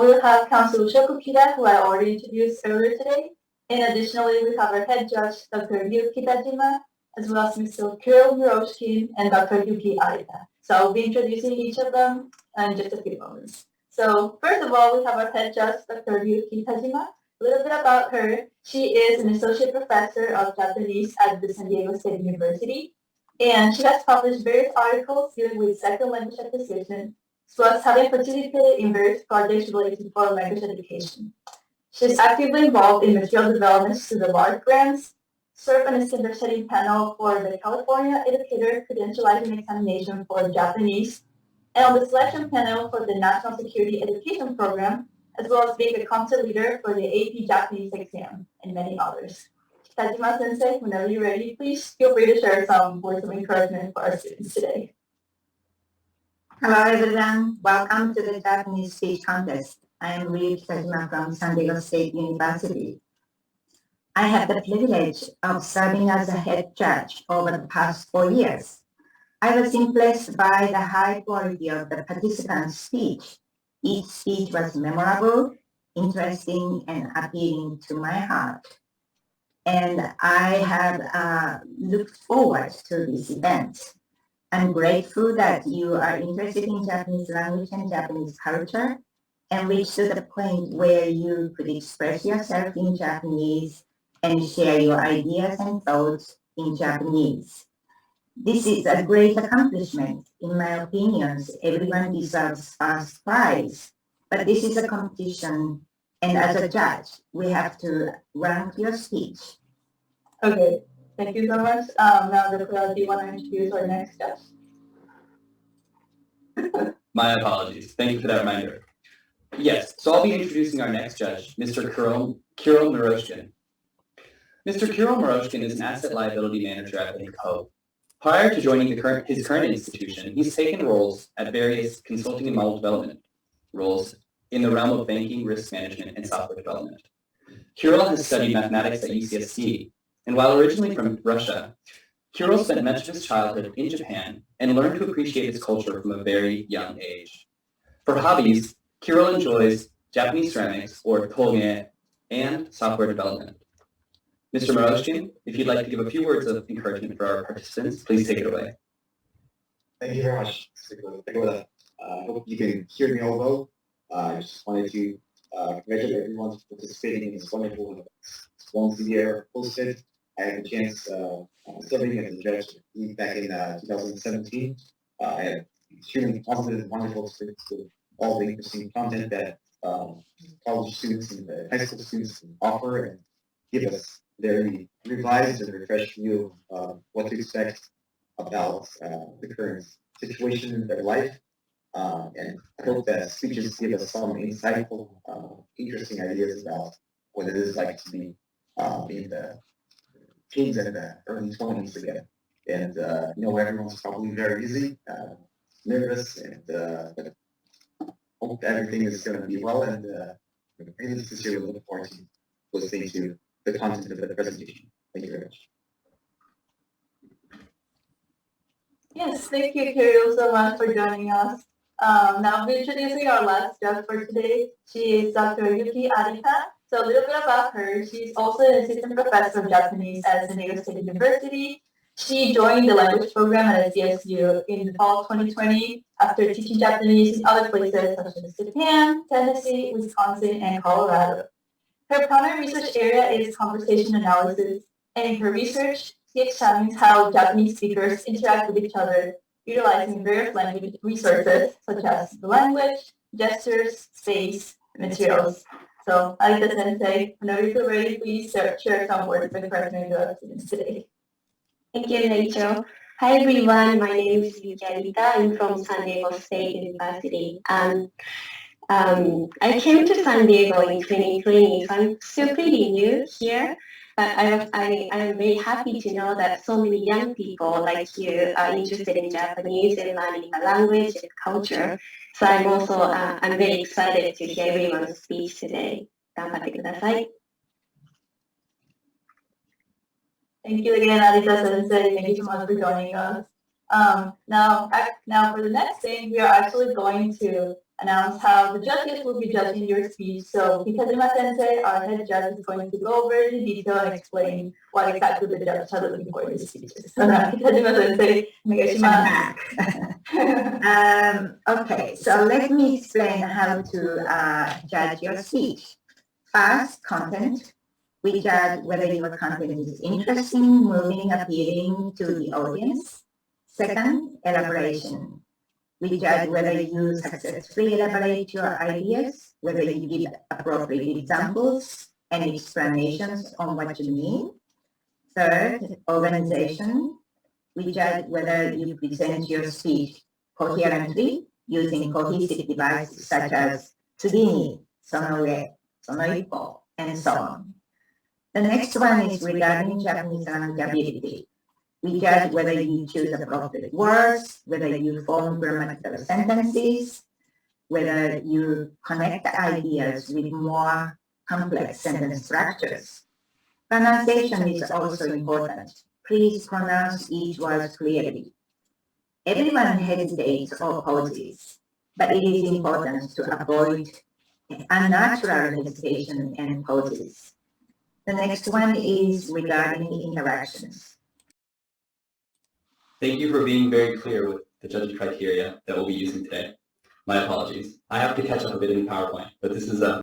we'll have Council Shokukida, who I already introduced earlier today. And additionally, we have our head judge, Dr. Yuki Tajima, as well as Mr. Kirill Miroshkin and Dr. Yuki Arita. So I'll be introducing each of them in just a few moments. So first of all, we have our head judge, Dr. Yuki Tajima. A little bit about her. She is an associate professor of Japanese at the San Diego State University. And she has published various articles dealing with second language acquisition, as well as having participated in various projects related to foreign language education. She is actively involved in material development through the LARC grants, served on a standard setting panel for the California Educator Credentializing Examination for Japanese, and on the selection panel for the National Security Education Program, as well as being a content leader for the AP Japanese exam, and many others. Tajima Sensei, whenever you're ready, please feel free to share some words of encouragement for our students today. Hello everyone, welcome to the Japanese speech contest. I am Ryuki Tajima from San Diego State University. I have the privilege of serving as a head judge over the past 4 years. I was impressed by the high quality of the participants' speech. Each speech was memorable, interesting, and appealing to my heart. And I have looked forward to this event. I'm grateful that you are interested in Japanese language and Japanese culture and reached to the point where you could express yourself in Japanese and share your ideas and thoughts in Japanese. This is a great accomplishment. In my opinion, everyone deserves first prize, but this is a competition, and as a judge, we have to rank your speech. Okay, thank you so much. Now, do you want to introduce our next judge? My apologies. Thank you for that reminder. Yes, so I'll be introducing our next judge, Mr. Kirill Miroshkin. Mr. Kirill Miroshkin is an asset liability manager at Bank Ho. Prior to joining his current institution, he's taken roles at various consulting and model development roles in the realm of banking, risk management, and software development. Kirill has studied mathematics at UCSC, and while originally from Russia, Kirill spent much of his childhood in Japan and learned to appreciate its culture from a very young age. For hobbies, Kirill enjoys Japanese ceramics, or toge, and software development. Mr. Miroshkin, if you'd like to give a few words of encouragement for our participants, please take it away. Thank you very much. I hope you can hear me although. I just wanted to congratulate everyone for participating in this wonderful event. It's once a year hosted. I had a chance serving as a judge back in 2017. I had extremely positive and wonderful experience with all the interesting content that college students and high school students offer and give us very revised and refreshed view of what to expect about the current situation in their life. And I hope that speeches give us some insightful, interesting ideas about what it is like to be in the teens and the early 20s again. And everyone's probably very busy, nervous, and but hope everything is going to be well. And really sincerely look forward to listening to the content of the presentation. Thank you very much. Yes, thank you, Kirill, so much for joining us. Now we're introducing our last judge for today. She is Dr. Yuki Arita. So a little bit about her. She's also an assistant professor of Japanese at San Diego State University. She joined the language program at SDSU in the fall of 2020 after teaching Japanese in other places such as Japan, Tennessee, Wisconsin, and Colorado. Her primary research area is conversation analysis, and in her research, she examines how Japanese speakers interact with each other, utilizing various language resources such as the language, gestures, space, and materials. So, Arita Sensei, whenever you feel ready, please share some words of encouragement to our students today. Thank you, Rachel. Hi, everyone. My name is Yuki Arita. I'm from San Diego State University. I came to San Diego in 2020, so I'm still pretty new here. But I'm very happy to know that so many young people like you are interested in Japanese and learning the language and culture. So I'm very excited to hear everyone's speech today. 頑張ってください. Thank you again, Arita Sensei. Thank you so much for joining us. Now for the next thing, we are actually going to announce how the judges will be judging your speech. So Kitajima Sensei, our head judge, is going to go over in detail and explain what exactly the judges are looking for in the speeches. So now Kitajima Sensei, onegaishimasu. Okay, so let me explain how to judge your speech. First, content. We judge whether your content is interesting, moving, appealing to the audience. Second, elaboration. We judge whether you successfully elaborate your ideas, whether you give appropriate examples and explanations on what you mean. Third, organization. We judge whether you present your speech coherently using cohesive devices such as tsugini, sonoue, sonoippo, and so on. The next one is regarding Japanese languageability. We judge whether you choose appropriate words, whether you form grammatical sentences, whether you connect ideas with more complex sentence structures. Pronunciation is also important. Please pronounce each word clearly. Everyone hesitates or pauses, but it is important to avoid unnatural hesitation and pauses. The next one is regarding interactions. Thank you for being very clear with the judging criteria that we'll be using today. My apologies. I have to catch up a bit in PowerPoint, but this is a